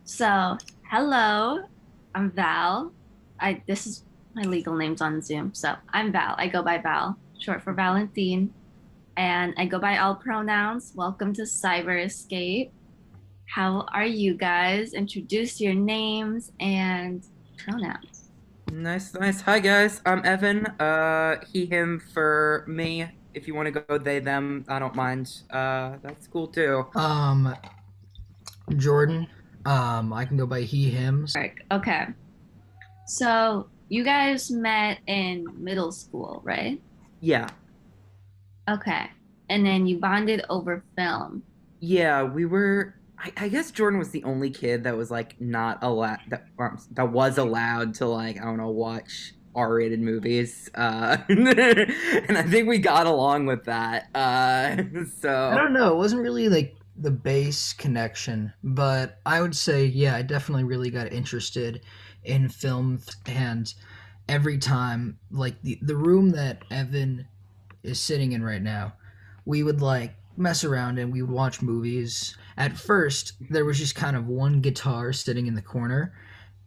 So, hello, I'm Val. This is my legal name's on Zoom. So, I'm Val. I go by Val, short for Valentine, and I go by all pronouns. Welcome to Cyber Escape. How are you guys? Introduce your names and pronouns. Nice, nice. Hi guys, I'm Evan. He, him for me. If you want to go they, them, I don't mind. That's cool too. Um, Jordan. I can go by he, him. Okay. So, you guys met in middle school, right? Yeah, Okay. And then you bonded over film. yeah. We were. I guess Jordan was the only kid that was like not allowed that was allowed to like I don't know watch R-rated movies. And I think we got along with that. I So don't know. It wasn't really like the base connection, but I would say, yeah, I definitely really got interested in film. And every time, like the room that Evan is sitting in right now, we would like mess around and we would watch movies. At first, there was just kind of one guitar sitting in the corner,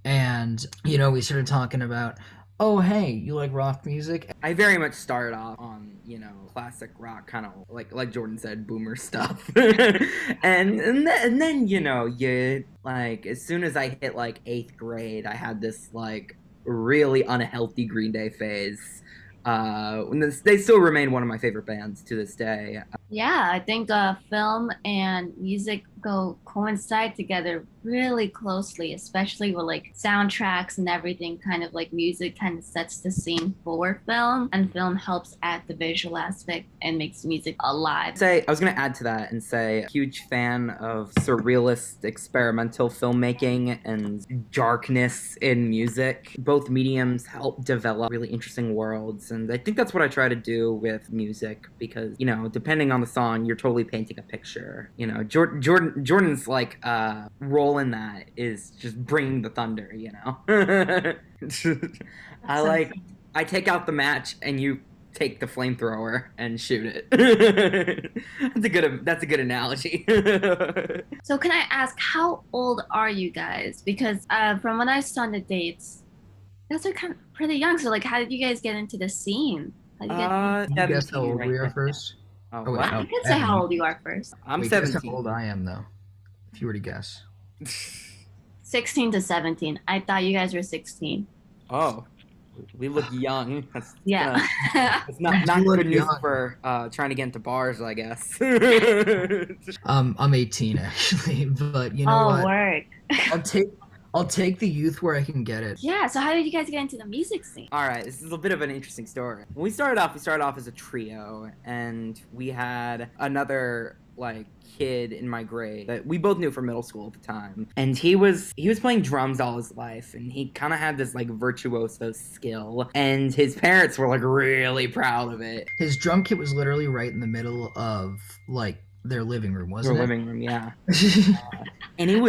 and we started talking about, oh hey, you like rock music? I very much started off on, classic rock, kind of like Jordan said, boomer stuff. And then, you like as soon as I hit like 8th grade, I had this like really unhealthy Green Day phase. They still remain one of my favorite bands to this day. Yeah, I think film and music go coincide together really closely, especially with like soundtracks and everything. Kind of like music kind of sets the scene for film, and film helps add the visual aspect and makes music alive. I was gonna add to that and say, huge fan of surrealist experimental filmmaking and darkness in music. Both mediums help develop really interesting worlds, and I think that's what I try to do with music because, depending on the song, you're totally painting a picture. Jordan's like role in that is just bringing the thunder. I So, like I take out the match and you take the flamethrower and shoot it. That's a good analogy. so can I ask, how old are you guys? Because from when I saw on the dates, you guys are kind of pretty young. So like, how did you guys get into the scene? How did you get? Can you guess how 17 old right we are now. first? Oh, Oh wait, what? You oh, can say Evan, how old you are first. I'm wait, guess how old 17. I am though, if you were to guess. 16 to 17. I thought you guys were 16. Oh, we look young. That's Yeah. gonna It's I do not look good news young. for trying to get into bars, I guess. I'm 18 actually, but you know Oh, what? word. I'll take I'll take the youth where I can get it. Yeah, so how did you guys get into the music scene? All right, this is a bit of an interesting story. When we started off as a trio, and we had another like kid in my grade that we both knew from middle school at the time, and he was playing drums all his life, and he kind of had this like virtuoso skill, and his parents were like really proud of it. His drum kit was literally right in the middle of like their living room, Their wasn't living room, yeah. it? And it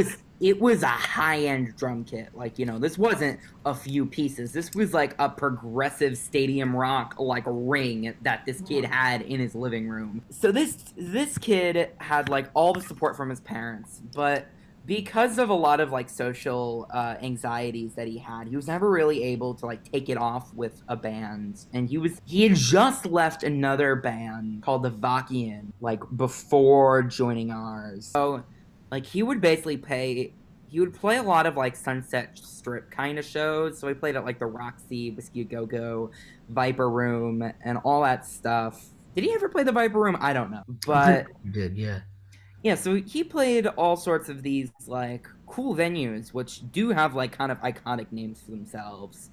was a high-end drum kit. Like, this wasn't a few pieces. This was like a progressive stadium rock like ring that this kid had in his living room. So this kid had like all the support from his parents, but because of a lot of like social anxieties that he was never really able to like take it off with a band. And he had just left another band called the Vakian like before joining ours. So like he would play a lot of like Sunset Strip kind of shows. So he played at like the Roxy, Whiskey A Go Go, Viper Room, and all that stuff. Did he ever play the Viper Room? I don't know. I'm pretty But sure you did, yeah. yeah, so he played all sorts of these like cool venues, which do have like kind of iconic names for themselves.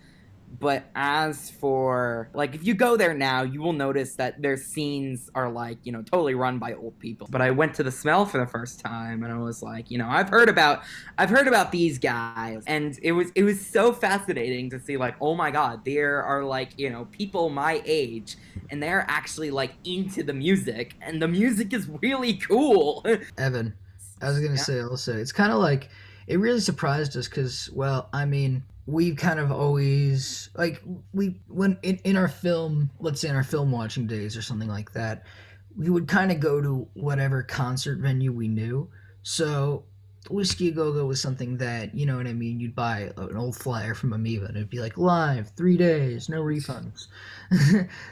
But as for like, if you go there now, you will notice that their scenes are like, totally run by old people. But I went to the Smell for the first time, and I was like, I've heard about these guys, and it was so fascinating to see like, oh my God, there are like, people my age, and they're actually like into the music, and the music is really cool. Evan, I was gonna Yeah. say also, it's kind of like it really surprised us because, well, I mean, we've kind of always like we when in our film, let's say in our film watching days or something like that, we would kind of go to whatever concert venue we knew. So Whiskey A Go Go was something that, you know what I mean, you'd buy an old flyer from Amoeba and it'd be like, live, 3 days, no refunds.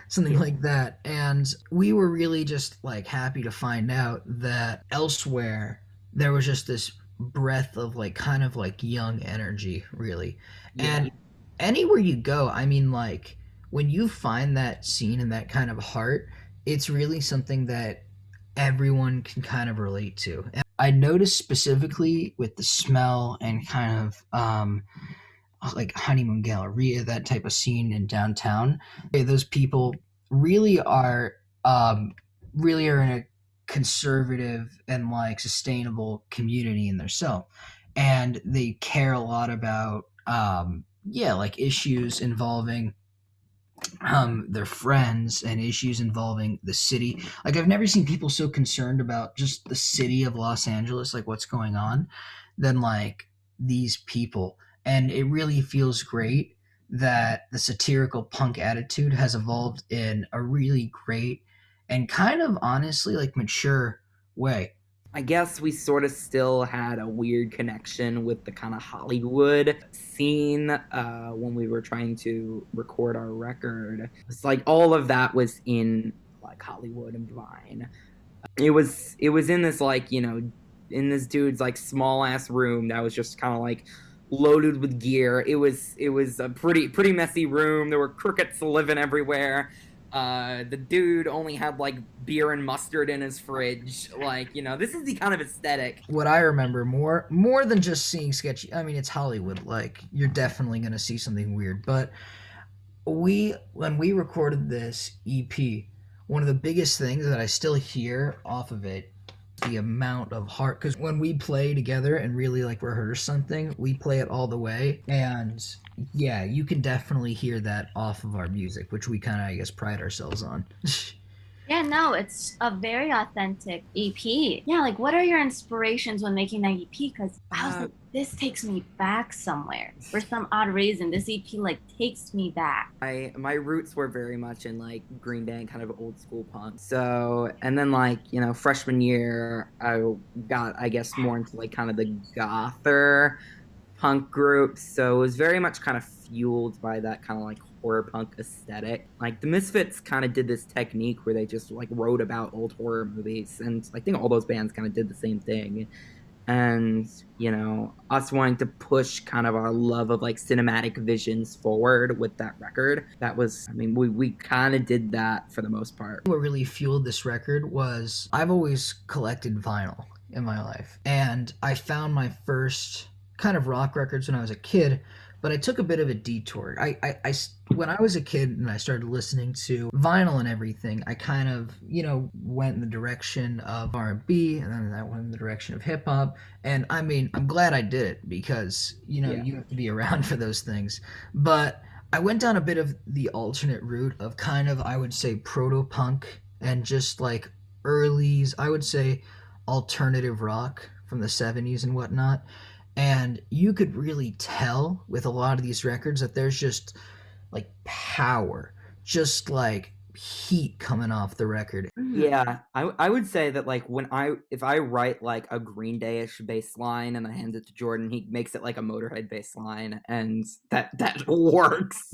Something like that. And we were really just like happy to find out that elsewhere there was just this breath of like kind of like young energy, really. Yeah. And anywhere you go, I mean, like when you find that scene and that kind of heart, it's really something that everyone can kind of relate to. And I noticed specifically with the smell and kind of like Honeymoon Galleria, that type of scene in downtown. Those people really are really are in a conservative and like sustainable community in their self, and they care a lot about yeah, like issues involving their friends and issues involving the city. Like I've never seen people so concerned about just the city of Los Angeles, like what's going on, than like these people. And it really feels great that the satirical punk attitude has evolved in a really great and kind of honestly like mature way. I guess we sort of still had a weird connection with the kind of Hollywood scene when we were trying to record our record. It's like all of that was in like Hollywood and Vine. It was in this like, you know, in this dude's like small ass room that was just kind of like loaded with gear. It was a pretty messy room. There were crickets living everywhere. The dude only had like beer and mustard in his fridge. Like, you know, this is the kind of aesthetic. What I remember more than just seeing sketchy, I mean it's Hollywood, like you're definitely going to see something weird, but when we recorded this EP, one of the biggest things that I still hear off of it, the amount of heart, because when we play together and really like rehearse something, we play it all the way, and yeah, you can definitely hear that off of our music, which we kind of, I guess, pride ourselves on. Yeah, no, it's a very authentic EP. Yeah, like what are your inspirations when making that EP? Because I was like, this takes me back somewhere. For some odd reason, this EP like takes me back. My roots were very much in like Green Day and kind of old school punk. So, and then like, you know, freshman year, I got, I guess, more into like kind of the gother punk groups. So it was very much kind of fueled by that kind of like horror punk aesthetic. Like the Misfits kind of did this technique where they just like wrote about old horror movies, and I think all those bands kind of did the same thing. And you know, us wanting to push kind of our love of like cinematic visions forward with that record, that was, I mean, we kind of did that for the most part. What really fueled this record was I've always collected vinyl in my life, and I found my first kind of rock records when I was a kid, but I took a bit of a detour. When I was a kid and I started listening to vinyl and everything, I kind of, you know, went in the direction of R&B, and then that went in the direction of hip hop. And I mean, I'm glad I did it because, you know, Yeah. you have to be around for those things. But I went down a bit of the alternate route of kind of, I would say, proto punk and just like early's, I would say, alternative rock from the 70s and whatnot. And you could really tell with a lot of these records that there's just like power, just like heat coming off the record. Yeah, I would say that like if I write like a Green Day-ish bass line and I hand it to Jordan, he makes it like a Motorhead bass line, and that works.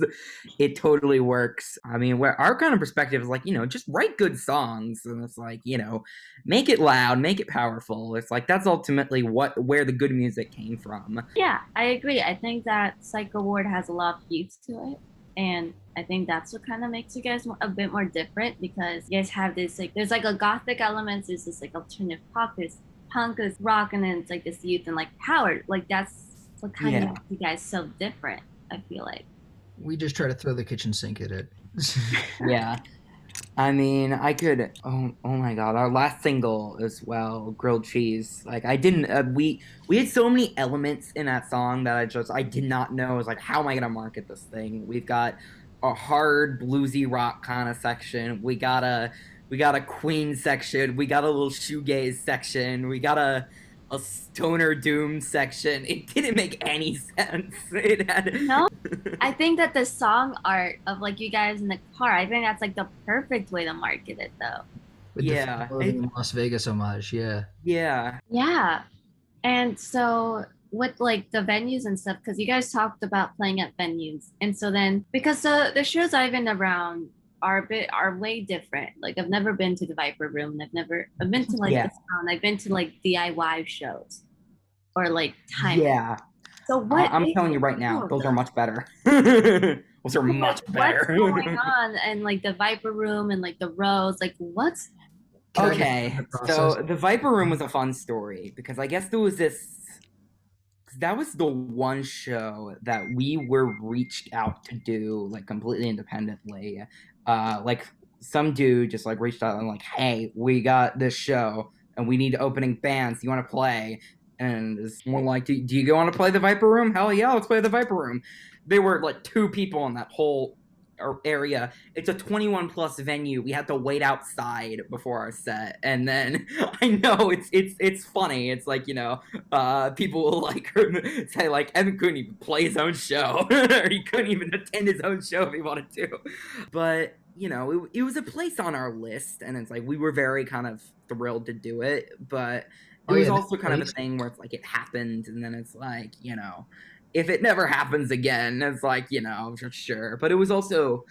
It totally works. I mean, where our kind of perspective is like, you know, just write good songs, and it's like, you know, make it loud, make it powerful. It's like that's ultimately where the good music came from. Yeah, I agree. I think that Psychoward has a lot of youth to it. And I think that's what kind of makes you guys a bit more different, because you guys have this like, there's like a gothic element, there's this like alternative pop, there's punk, there's rock, and then it's like this youth and like power. Like that's what kind of makes you guys so different, I feel like. We just try to throw the kitchen sink at it. Yeah. I mean, I could. Oh my God! Our last single as well, "Grilled Cheese." Like, I didn't. We had so many elements in that song that I did not know. I was like, how am I gonna market this thing? We've got a hard bluesy rock kind of section. We got a Queen section. We got a little shoegaze section. We got a stoner doom section. It didn't make any sense. It had No, I think that the song art of like you guys in the car, I think that's like the perfect way to market it though. With Yeah. the Las Vegas homage, yeah. Yeah. Yeah. And so with like the venues and stuff, because you guys talked about playing at venues, and so then because the shows I've been around are way different. Like I've never been to the Viper Room, and I've been to like Yeah, the Sound, I've been to like DIY shows or like time. yeah. So what I'm makes telling you it right now, cool those are though? much better. Those are Like much what's going better. on and like the Viper Room and like the Rose, like what's Can I describe Okay, the process? so the Viper Room was a fun story because I guess there was this. That was the one show that we were reached out to do like completely independently. Like some dude just like reached out and like, hey, we got this show and we need opening bands. You want to play? And it's more like, do you want to play the Viper Room? Hell yeah, let's play the Viper Room. There were like two people in that whole area. It's a 21 plus venue. We had to wait outside before our set, and then I know it's funny. It's like people will like say like Evan couldn't even play his own show, or he couldn't even attend his own show if he wanted to. But it was a place on our list, and it's like we were very kind of thrilled to do it, but it Oh was yeah, this also kind of a place. thing where it's like it happened, and then it's like if it never happens again, it's like for sure. But it was also,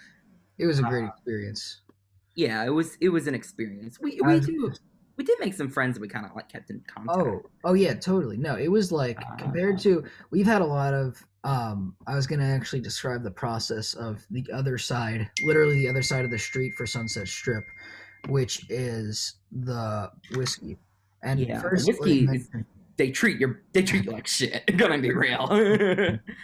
It was a uh, great experience. yeah, it was an experience. We I we was do we did make some friends that we kind of like kept in contact. Oh yeah, totally. No, it was like compared Uh, to we've had a lot of I was gonna actually describe the process of the other side, literally the other side of the street for Sunset Strip, which is the whiskey. And yeah, the first let me whiskey is mention they treat you like shit. Gonna be real.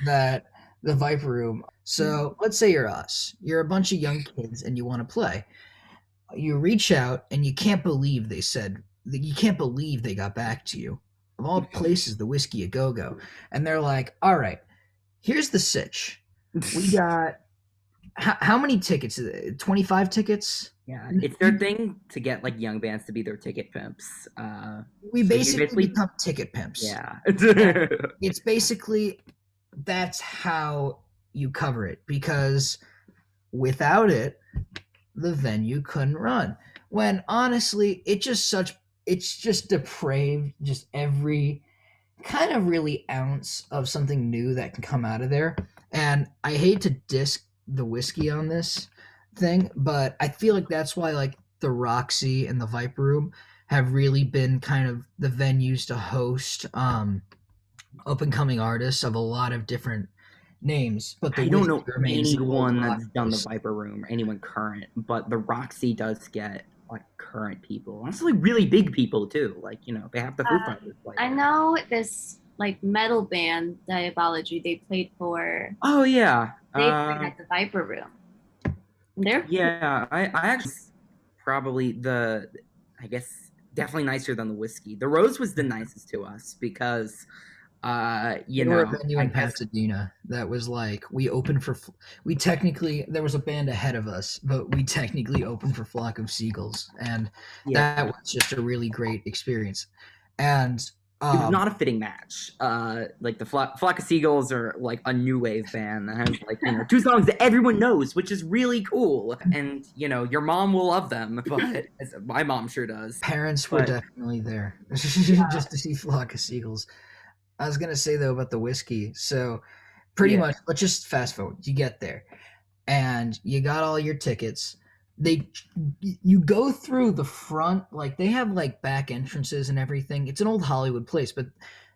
that the Viper Room. So let's say you're us. You're a bunch of young kids and you want to play. You reach out and you can't believe they got back to you. Of all places, the Whiskey a Go Go. And they're like, all right, here's the sitch. We got how many tickets? 25 tickets? Yeah, it's their thing to get like young bands to be their ticket pimps. We So you basically basically, become ticket pimps. yeah. It's basically that's how you cover it because without it, the venue couldn't run. When honestly, it's just depraved, just every kind of really ounce of something new that can come out of there. And I hate to diss the whiskey on this thing, but I feel like that's why like the Roxy and the Viper Room have really been kind of the venues to host up and coming artists of a lot of different names, but the I don't whiskey know remains the gold anyone rock that's done the place. Viper Room or anyone current, but the Roxy does get like current people. Honestly, really big people too. Like, they have the Foo uh, Fighters play I there. know this like metal band Diabology, Oh yeah. they played at the Viper Room. They're Yeah, I actually probably I guess definitely nicer than the whiskey. The Rose was the nicest to us because They were a venue I in guess Pasadena that was like we technically there was a band ahead of us, but we technically opened for Flock of Seagulls, and that yeah. was just a really great experience. And It was um, not a fitting match. Like the Flock of Seagulls are like a new wave band that has like two songs that everyone knows, which is really cool, and your mom will love them, but as my mom sure does. parents were But definitely there just to see Flock of Seagulls. I was gonna say though about the whiskey, so pretty yeah, much let's just fast forward. You get there, and you got all your tickets. They you go through the front, like they have like back entrances and everything. It's an old Hollywood place, but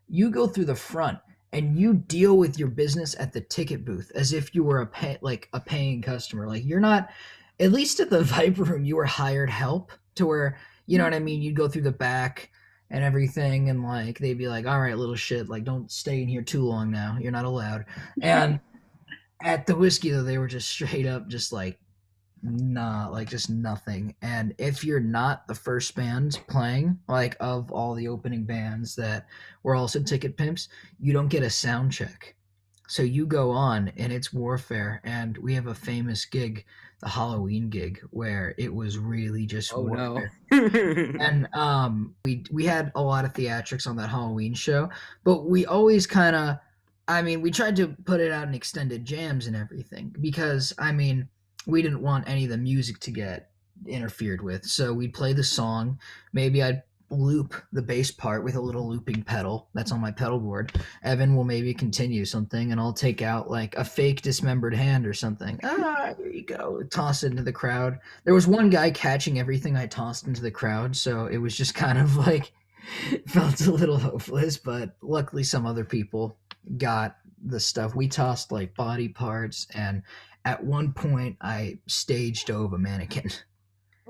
you go through the front and you deal with your business at the ticket booth as if you were a paying customer. Like you're not, at least at the Viper Room, you were hired help to where you know what I mean. You'd go through the back and everything, and like they'd be like, "All right, little shit, like don't stay in here too long now. You're not allowed." And at the whiskey though, they were just straight up just like nah, like just nothing. And if you're not the first band playing, like of all the opening bands that were also ticket pimps, you don't get a sound check. So you go on and it's warfare. And we have a famous gig, the Halloween gig, where it was really just oh no. warfare. And we had a lot of theatrics on that Halloween show, but we always kind of, I mean, we tried to put it out in extended jams and everything because I mean, we didn't want any of the music to get interfered with. So we'd play the song. Maybe I'd loop the bass part with a little looping pedal that's on my pedal board. Evan will maybe continue something, and I'll take out like a fake dismembered hand or something. Ah, here you go. Toss it into the crowd. There was one guy catching everything I tossed into the crowd, so it was just kind of like felt a little hopeless, but luckily some other people got the stuff. We tossed like body parts, and at one point I stage dove a mannequin.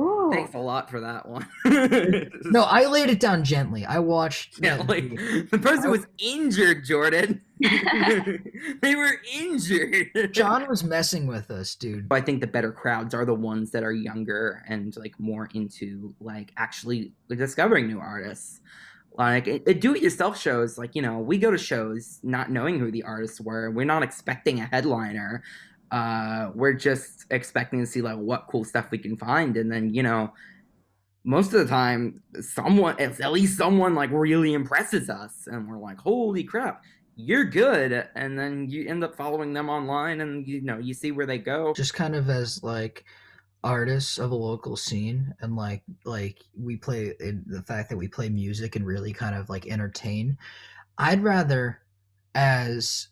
Ooh. Thanks a lot for that one. No, I laid it down gently. I watched. Yeah, like the person was injured, Jordan. They were injured. John was messing with us, dude. I think the better crowds are the ones that are younger and like more into like actually discovering new artists. Like do-it-yourself shows, like, you know, we go to shows not knowing who the artists were. We're not expecting a headliner. We're just expecting to see like what cool stuff we can find, and then, you know, most of the time at least someone like really impresses us, and we're like, holy crap, you're good. And then you end up following them online, and you know, you see where they go. Just kind of as like artists of a local scene, and like we play the fact that we play music and really kind of like entertain. I'd rather, as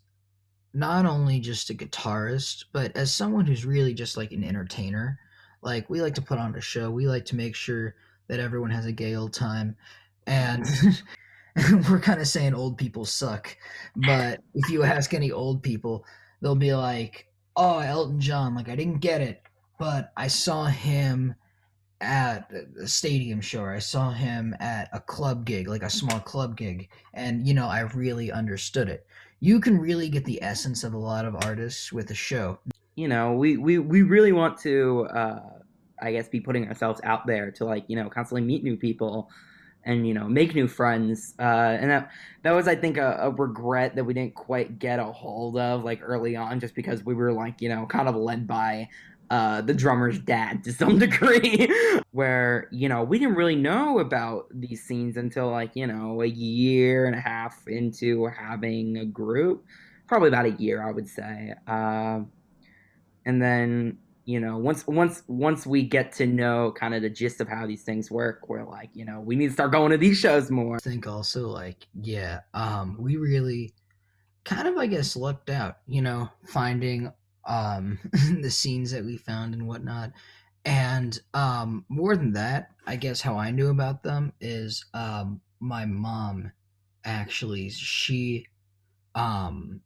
not only just a guitarist, but as someone who's really just like an entertainer. Like, we like to put on a show. We like to make sure that everyone has a gay old time. And we're kind of saying old people suck. But if you ask any old people, they'll be like, oh, Elton John, like, I didn't get it, but I saw him at a stadium show, or I saw him at a club gig, like a small club gig, and, you know, I really understood it. You can really get the essence of a lot of artists with a show. You know, we really want to, I guess, be putting ourselves out there to, like, you know, constantly meet new people and, you know, make new friends. And that was, I think, a regret that we didn't quite get a hold of, like, early on, just because we were, like, you know, kind of led by the drummer's dad to some degree, where, you know, we didn't really know about these scenes until, like, you know, a year and a half into having a group. Probably about a year, I would say. And then, you know, once we get to know kind of the gist of how these things work, we're like, you know, we need to start going to these shows more. I think also, like, yeah, we really kind of, I guess, lucked out, you know, finding the scenes that we found and whatnot. And more than that, I guess how I knew about them is my mom, actually, um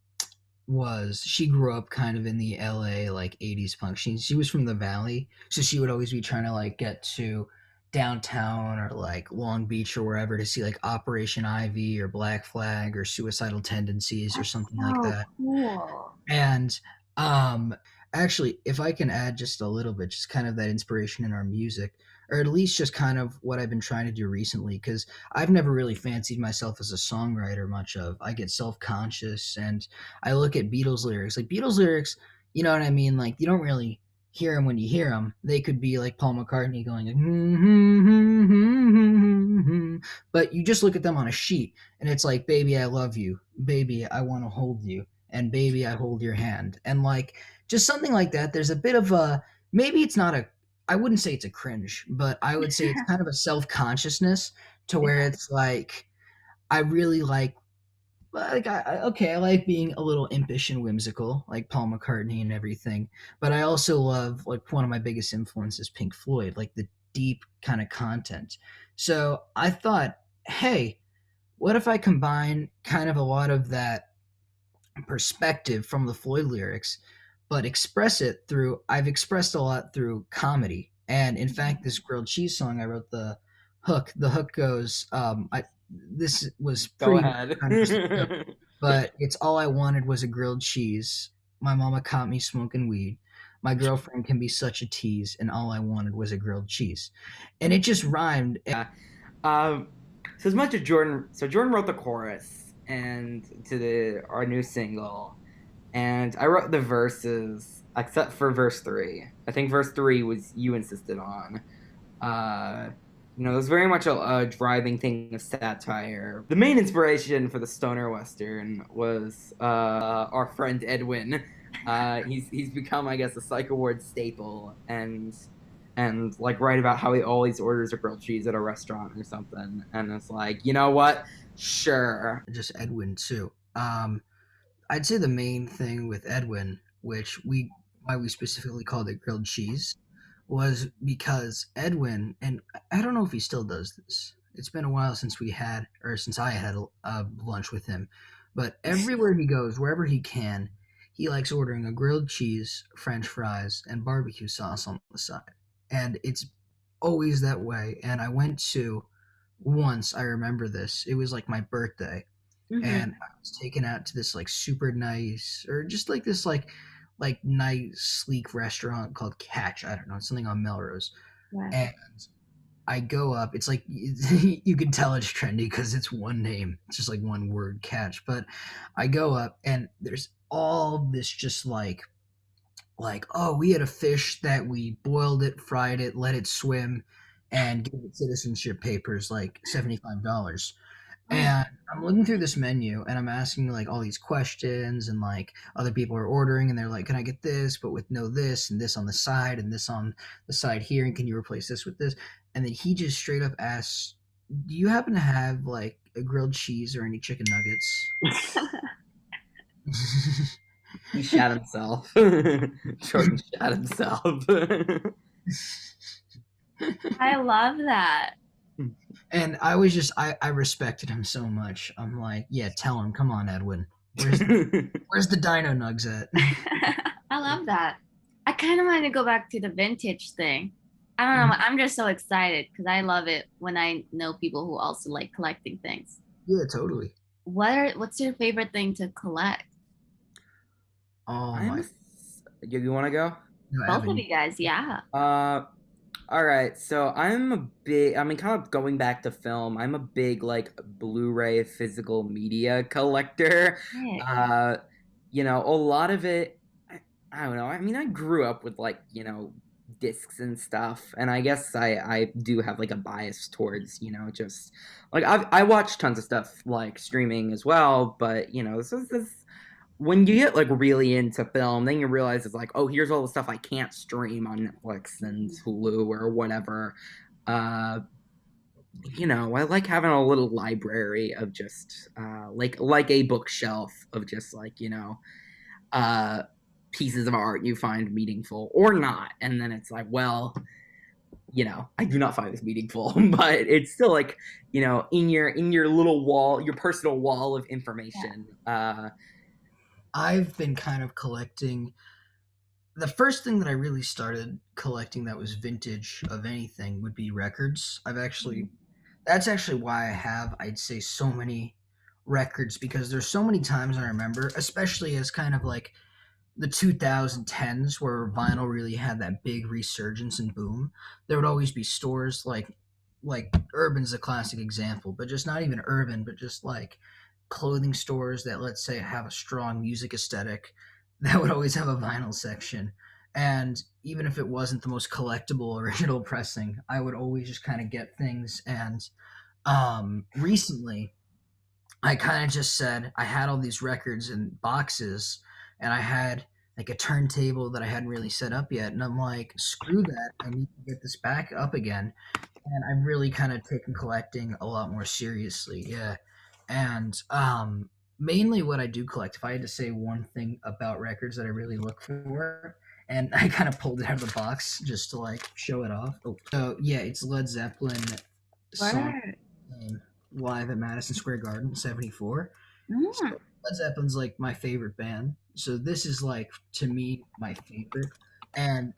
she grew up kind of in the LA like 80s punk. She was from the Valley, so she would always be trying to like get to downtown or like Long Beach or wherever to see like Operation Ivy or Black Flag or Suicidal Tendencies or something like that. Cool. And actually, if I can add just a little bit, just kind of that inspiration in our music, or at least just kind of what I've been trying to do recently, because I've never really fancied myself as a songwriter much of. I get self-conscious, and I look at Beatles lyrics. Like, Beatles lyrics, you know what I mean? Like, you don't really hear them when you hear them. They could be like Paul McCartney going, but you just look at them on a sheet, and it's like, baby, I love you. Baby, I want to hold you. And baby, I hold your hand. And like, just something like that. There's a bit of a, maybe it's not a, I wouldn't say it's a cringe, but I would say it's kind of a self-consciousness to where it's like, I really like I like being a little impish and whimsical, like Paul McCartney and everything. But I also love, like, one of my biggest influences, Pink Floyd, like the deep kind of content. So I thought, hey, what if I combine kind of a lot of that perspective from the Floyd lyrics, but express it through, I've expressed a lot through comedy. And in fact, this grilled cheese song, I wrote the hook. The hook goes, this was Go pretty ahead. but it's all I wanted was a grilled cheese. My mama caught me smoking weed. My girlfriend can be such a tease, and all I wanted was a grilled cheese. And it just rhymed. So as much as Jordan wrote the chorus and to our new single, and I wrote the verses except for verse 3. I think verse 3 was you insisted on. You know, it was very much a driving thing of satire. The main inspiration for the stoner western was our friend Edwin. He's become, I guess, a Psychoward staple, and and like write about how he always orders a grilled cheese at a restaurant or something. And it's like, you know what? Sure. Just Edwin too. I'd say the main thing with Edwin, which we why we specifically called it grilled cheese, was because Edwin, and I don't know if he still does this. It's been a while since we had, or since I had lunch with him, but everywhere he goes, wherever he can, he likes ordering a grilled cheese, French fries, and barbecue sauce on the side, and it's always that way. And I went to once. I remember this. It was like my birthday, Mm-hmm. and I was taken out to this like super nice or just like this like nice sleek restaurant called Catch. I don't know, something on Melrose. Right. And I go up. It's like you can tell it's trendy because it's one name. It's just like one word, Catch. But I go up and there's all this just like oh, we had a fish that we boiled it, fried it, let it swim, and gave it citizenship papers like $75. Oh. And I'm looking through this menu and I'm asking like all these questions and like other people are ordering and they're like, can I get this, but with no this and this on the side and this on the side here? And can you replace this with this? And then he just straight up asks, do you happen to have like a grilled cheese or any chicken nuggets? He shat himself. Jordan shat himself. And I love that. I was just, I respected him so much. I'm like, yeah, tell him, come on, Edwin. Where's the dino nugs at? I love that. I kind of want to go back to the vintage thing. I don't know. I'm just so excited because I love it when I know people who also like collecting things. Yeah, totally. What's your favorite thing to collect? Oh my, I'm. You want to go? no, Both of Evan. you guys, yeah. All right. So I'm a big. I mean, kind of going back to film. I'm a big like Blu-ray physical media collector. Sick. Uh, a lot of it. I don't know. I mean, I grew up with like discs and stuff, and I guess I do have like a bias towards just like I watch tons of stuff like streaming as well. But this when you get like really into film, then you realize it's like, oh, here's all the stuff I can't stream on Netflix and Hulu or whatever. Uh, I like having a little library of just like a bookshelf of just like uh, pieces of art you find meaningful or not, and then it's like, well, I do not find this meaningful, but it's still like in your little wall, your personal wall of information. I've been kind of collecting. The first thing that I really started collecting that was vintage of anything would be records. That's actually why I have, I'd say, so many records because there's so many times I remember, especially as kind of like the 2010s where vinyl really had that big resurgence and boom. There would always be stores like Urban's a classic example, but just not even Urban, but just like clothing stores that, let's say, have a strong music aesthetic that would always have a vinyl section. And even if it wasn't the most collectible original pressing, I would always just kind of get things. And recently I kind of just said I had all these records in boxes, and I had like a turntable that I hadn't really set up yet, and I'm like, screw that! I need to get this back up again, and I've really kind of taken collecting a lot more seriously. Yeah, and mainly what I do collect. If I had to say one thing about records that I really look for, and I kind of pulled it out of the box just to like show it off. Oh, so yeah, it's Led Zeppelin song Word. live at Madison Square Garden '74. Mm. So Led Zeppelin's like my favorite band. So this is like to me my favorite. And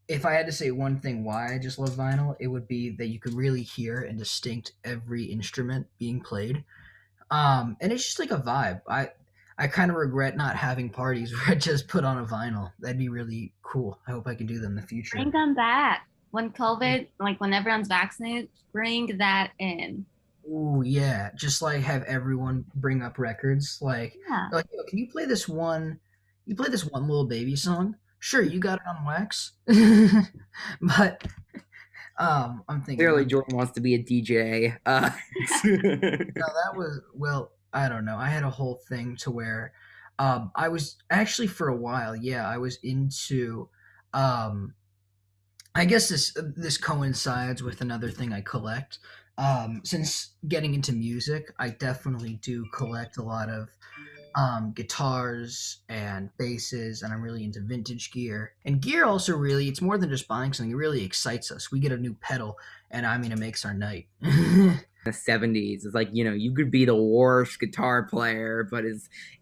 if I had to say one thing why I just love vinyl, it would be that you can really hear and distinct every instrument being played. And it's just like a vibe. I kind of regret not having parties where I just put on a vinyl. That'd be really cool. I hope I can do them in the future. Bring them back. When COVID, like when everyone's vaccinated, bring that in. Ooh, yeah. Just like have everyone bring up records. Yeah. Like, yo, can you play this one? You play this one little baby song? Sure, you got it on wax. But I'm thinking Clearly, like, Jordan wants to be a DJ. no, that was well, I don't know. I had a whole thing to where I was actually for a while, yeah, I was into um I guess this coincides with another thing I collect. Since getting into music, I definitely do collect a lot of guitars and basses, and I'm really into vintage gear. And gear also really, it's more than just buying something. It really excites us. We get a new pedal, and I mean, it makes our night. The 70s, it's like, you could be the worst guitar player, but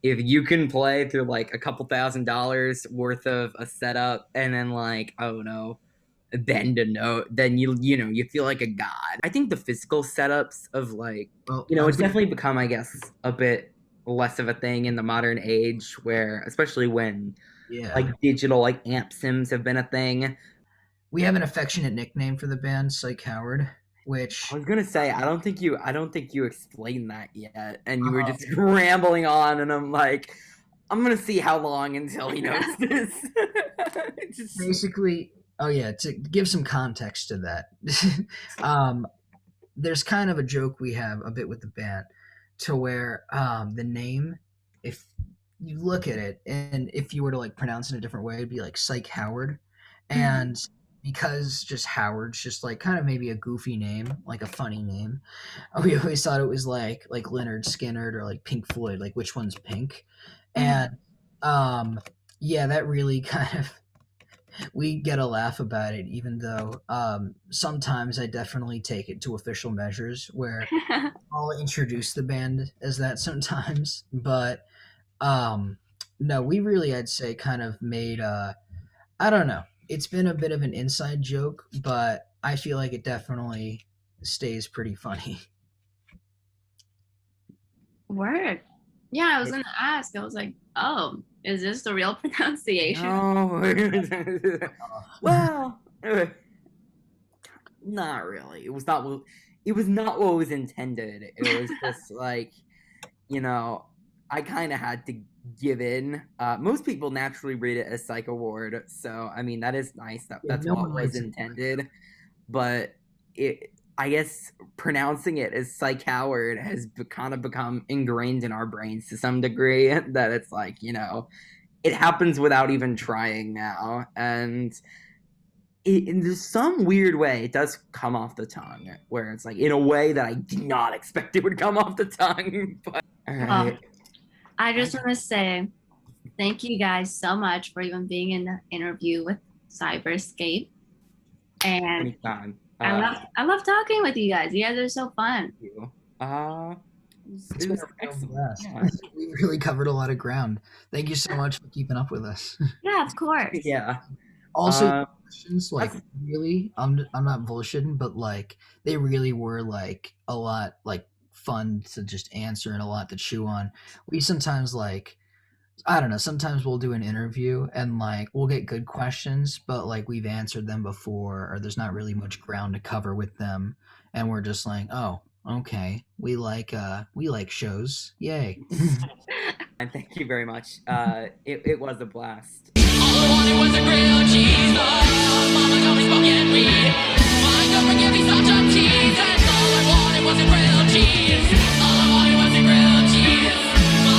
if you can play through like a couple $1,000 worth of a setup and then like, oh no, bend a note, then you feel like a god. I think the physical setups of like, Well, it's definitely become, I guess, a bit less of a thing in the modern age, where especially when yeah, like digital like amp sims have been a thing. we have an affectionate nickname for the band, Psychoward, which I was gonna say, I don't think you explained that yet, and you were just rambling on, and I'm like, I'm gonna see how long until he knows this. Just, basically, oh yeah, to give some context to that, um, there's kind of a joke we have a bit with the band, to where the name, if you look at it, and if you were to like pronounce it a different way, it'd be like Psych Howard, and because just Howard's just like kind of maybe a goofy name, like a funny name. We always thought it was like Leonard Skinner or like Pink Floyd, like which one's pink, and um, yeah, that really kind of we get a laugh about it, even though sometimes I definitely take it to official measures where I'll introduce the band as that sometimes. But um, no, we really, I'd say, kind of made, I don't know, it's been a bit of an inside joke, but I feel like it definitely stays pretty funny. Word. Yeah, I was gonna ask. I was like, oh, is this the real pronunciation? no. Well, not really. It was not what was intended. It was just like, I kind of had to give in. Most people naturally read it as Psychoward, so I mean that is nice. Yeah, That's no what one was writes it. intended, but I guess pronouncing it as Psychoward has kind of become ingrained in our brains to some degree. That it's like, it happens without even trying now, and in some weird way, it does come off the tongue, where it's like in a way that I did not expect it would come off the tongue. But all Well, right, I just want to say thank you guys so much for even being in the interview with Cyberscape. And anytime. I love talking with you guys. You guys are so fun. You. It's It been was a real excellent. blast. Yeah. We really covered a lot of ground. Thank you so much for keeping up with us. Yeah, of course. Yeah. Also, Uh, questions like that's really, I'm not bullshitting, but like they really were like a lot like fun to just answer and a lot to chew on. We sometimes like I don't know, sometimes we'll do an interview and like we'll get good questions, but like we've answered them before or there's not really much ground to cover with them and we're just like, "Oh, okay. We like shows. Yay." and thank you very much. It was a blast. All I wanted was a grilled cheese ball. Mama told me smoke and weed.